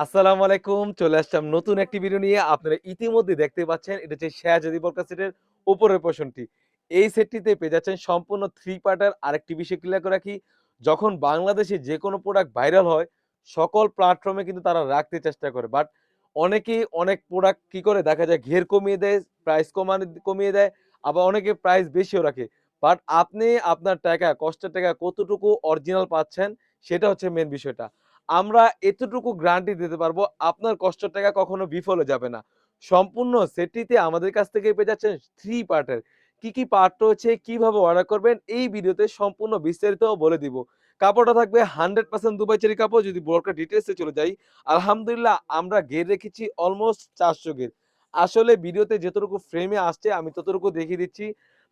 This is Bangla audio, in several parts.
আসসালামু আলাইকুম। চলে আসলাম নতুন একটি ভিডিও নিয়ে। আপনারা ইতিমধ্যে দেখতে পাচ্ছেন এটা হচ্ছে শেয়াজাদি বরকা সেটের উপরের পোরশনটি। এই সেটটিতে পেয়ে যাচ্ছেন সম্পূর্ণ 3 পার্টার আরেকটি বিষয় ক্লিয়ার করে রাখি। যখন বাংলাদেশে যেকোনো প্রোডাক্ট ভাইরাল হয়, সকল প্ল্যাটফর্মে কিন্তু তারা রাখতে চেষ্টা করে। বাট অনেকেই অনেক প্রোডাক্ট কি করে দেখা যায় ঘের কমিয়ে দেয়, প্রাইস কমিয়ে দেয়। আবার অনেকে প্রাইস বেশিও রাখে। বাট আপনি আপনার টাকা, কষ্টের টাকা কতটুকু অরিজিনাল পাচ্ছেন সেটা হচ্ছে মেইন বিষয়টা। আমরা এতটুকু গ্যারান্টি দিতে পারবো আপনার কষ্টের টাকা কখনো বিফলে যাবে না। সম্পূর্ণ সেটটিতে আমাদের কাছ থেকে পেয়ে যাচ্ছেন 3 পার্টের। কি পার্ট রয়েছে, কিভাবে অর্ডার করবেন এই ভিডিওতে সম্পূর্ণ বিস্তারিত বলে দিব। কাপড়টা থাকবে 100% দুবাই চেরি কাপড়। যদি বোরকার ডিটেইলসে চলে যাই, আলহামদুলিল্লাহ আমরা ঘের রেখেছি অলমোস্ট 400 ঘের। আসলে ভিডিওতে যতটুকু ফ্রেমে আসছে আমি ততটুকু দেখিয়ে দিচ্ছি।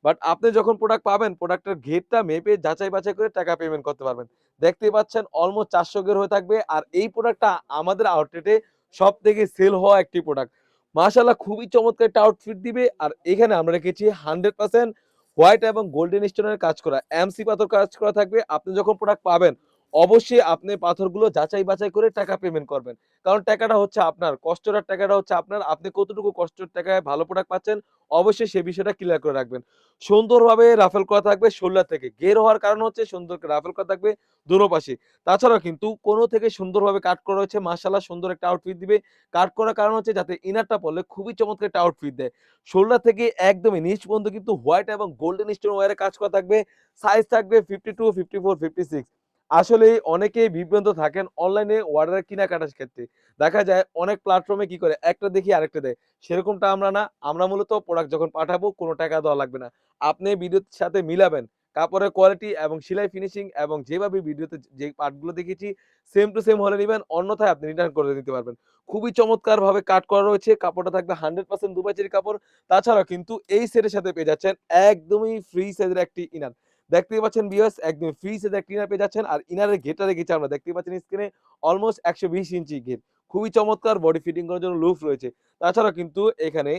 বাট আপনি যখন প্রোডাক্ট পাবেন প্রোডাক্টের ঘেরটা মেপে যাচাই বাছাই করে টাকা পেমেন্ট করতে পারবেন। দেখতেই পাচ্ছেন অলমোস্ট 400 গের হয়ে থাকবে। আর এই প্রোডাক্টটা আমাদের আউটলেটে সবথেকে সেল হওয়া একটি প্রোডাক্ট। মাশাআল্লাহ খুবই চমৎকার একটা আউটফিট দিবে। আর এখানে আমরা রেখেছি 100% হোয়াইট এবং গোল্ডেন স্টোনের কাজ করা। এমসি পাথর কাজ করা থাকবে। আপনি যখন প্রোডাক্ট পাবেন অবশ্যই আপনি পাথরগুলো যাচাই বাছাই করে টাকা পেমেন্ট করবেন। কারণ টাকাটা হচ্ছে আপনার, কষ্টের টাকাটা হচ্ছে আপনার। আপনি কতটুকু কষ্টের টাকায় ভালো প্রোডাক্ট পাচ্ছেন অবশ্যই সে বিষয়টা ক্লিয়ার করে রাখবেন। সুন্দরভাবে রাফেল করা থাকবে শোল্ডার থেকে। গের হওয়ার কারণ হচ্ছে সুন্দর রাফেল করা থাকবে দোনো পাশে। তাছাড়াও কিন্তু কোণ থেকে সুন্দরভাবে কাট করা হয়েছে। মাশাআল্লাহ সুন্দর একটা আউটফিট দিবে। কাট করার কারণ হচ্ছে যাতে ইনারটা পড়লে খুবই চমৎকার একটা আউটফিট দেয়। শোল্ডার থেকে একদমই নিচ পর্যন্ত কিন্তু হোয়াইট এবং গোল্ডেন স্টোন ওয়্যারে কাজ করা থাকবে। সাইজ থাকবে 52, 54, 56। আসলেই অনেকেই বিভ্রান্ত থাকেন অনলাইনে অর্ডার কেনাকাটার ক্ষেত্রে। দেখা যায় অনেক প্ল্যাটফর্মে কি করে একটা দেখি আরেকটা দেয়। সেরকমটা আমরা না। আমরা মূলত প্রোডাক্ট যখন পাঠাবো কোনো টাকা দেওয়া লাগবে না। আপনি ভিডিওর সাথে মিলাবেন। কাপড়ের কোয়ালিটি এবং সেলাই ফিনিশিং এবং যেভাবে ভিডিওতে যে পার্টগুলো দেখিয়েছি সেম টু সেম হলে নিবেন। অন্যথায় আপনি রিটার্ন করে দিতে পারবেন। খুবই চমৎকারভাবে কাট করা রয়েছে। কাপড়টা থাকবে 100% দুবাই চেরি কাপড়। তাছাড়াও কিন্তু এই সেটের সাথে পেয়ে যাচ্ছেন একদমই ফ্রি সাইজের একটি ইনার। দেখতেই পাচ্ছেন ভিউয়ার্স একদম ফ্রি সাইজের একটি ইনার পেয়ে যাচ্ছেন। আর ইনারের ঘেরটা রেখেছি আমরা দেখতেই পাচ্ছেন স্ক্রিনে অলমোস্ট 120 ইঞ্চি ঘের। খুবই চমৎকার বডি ফিটিং করার জন্য লুফ রয়েছে। তাছাড়াও কিন্তু এখানে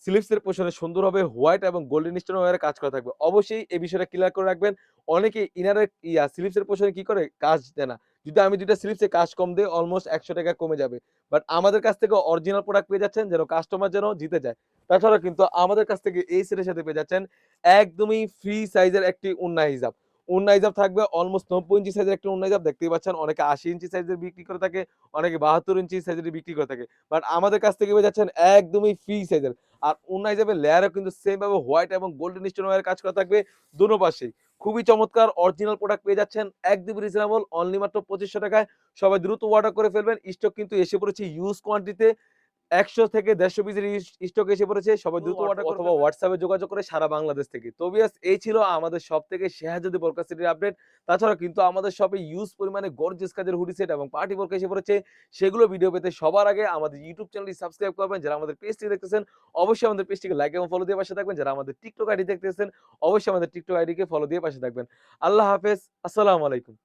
স্লিভসের পোরশনে সুন্দরভাবে হোয়াইট এবং গোল্ডেন স্টোন ওয়্যারে কাজ করা থাকবে। অবশ্যই এই বিষয়টা ক্লিয়ার করে রাখবেন। অনেকে ইনারের স্লিভসের পোরশনে কি করে? কাজ দেয় না। যদি আমি ২ টা স্লিভসে কাজ কম দেই অলমোস্ট ৳১০০ কমে যাবে। বাট আমাদের কাছ থেকে অরিজিনাল প্রোডাক্ট পেয়ে যাচ্ছেন যেন কাস্টমার যেন জিতে যায়। তাছাড়া কিন্তু আমাদের কাছ থেকে এই সেটের সাথে পেয়ে যাচ্ছেন একদমই ফ্রি সাইজের একটি ওড়না হিজাব। ওড়না হিজাব থাকবে অলমোস্ট ৯০ ইঞ্চি সাইজের একটি ওড়না হিজাব দেখতেই পাচ্ছেন। অনেকে ৮০ ইঞ্চি সাইজের বিক্রি করে থাকে, অনেকে ৭২ ইঞ্চি সাইজের বিক্রি করে থাকে। বাট আমাদের কাছ থেকে পেয়ে যাচ্ছেন একদমই ফ্রি সাইজের। আর ওড়না হিসেবে লেয়ারও কিন্তু সেম ভাবে হোয়াইট এবং গোল্ডেন স্টোন ওয়্যারে কাজ করা থাকবে দোনো পাশেই। খুবই চমৎকার অরিজিনাল প্রোডাক্ট পেয়ে যাচ্ছেন একদমই রিজনেবল অনলি মাত্র ৳২৫০০ য়। সবাই দ্রুত অর্ডার করে ফেলবেন। স্টক কিন্তু এসে পড়েছে হিউজ কোয়ান্টিটিতে ১০০ থেকে ১৫০ পিসের স্টক এসে পড়েছে। সবাই দ্রুত অর্ডার অথবা WhatsApp এ যোগাযোগ করে সারা বাংলাদেশ থেকে। তো ভিউয়ার্স এই ছিল আমাদের শপ থেকে শেহাজাদি বোরকা সেটের আপডেট। তাছাড়াও কিন্তু আমাদের শপে হিউজ পরিমাণে গর্জিয়াস কাজের হুডি সেট এবং পার্টি বোরকা এসে পড়েছে। সেগুলো ভিডিও পেতে সবার আগে আমাদের YouTube চ্যানেলটি সাবস্ক্রাইব করবেন। যারা আমাদের পেজটি দেখতেছেন অবশ্যই আমাদের পেজটিকে লাইক এবং ফলো দিয়ে পাশে থাকবেন। যারা আমাদের TikTok আইডি দেখতেছেন অবশ্যই আমাদের TikTok আইডিকে ফলো দিয়ে পাশে থাকবেন। আল্লাহ হাফেজ। আসসালামু আলাইকুম।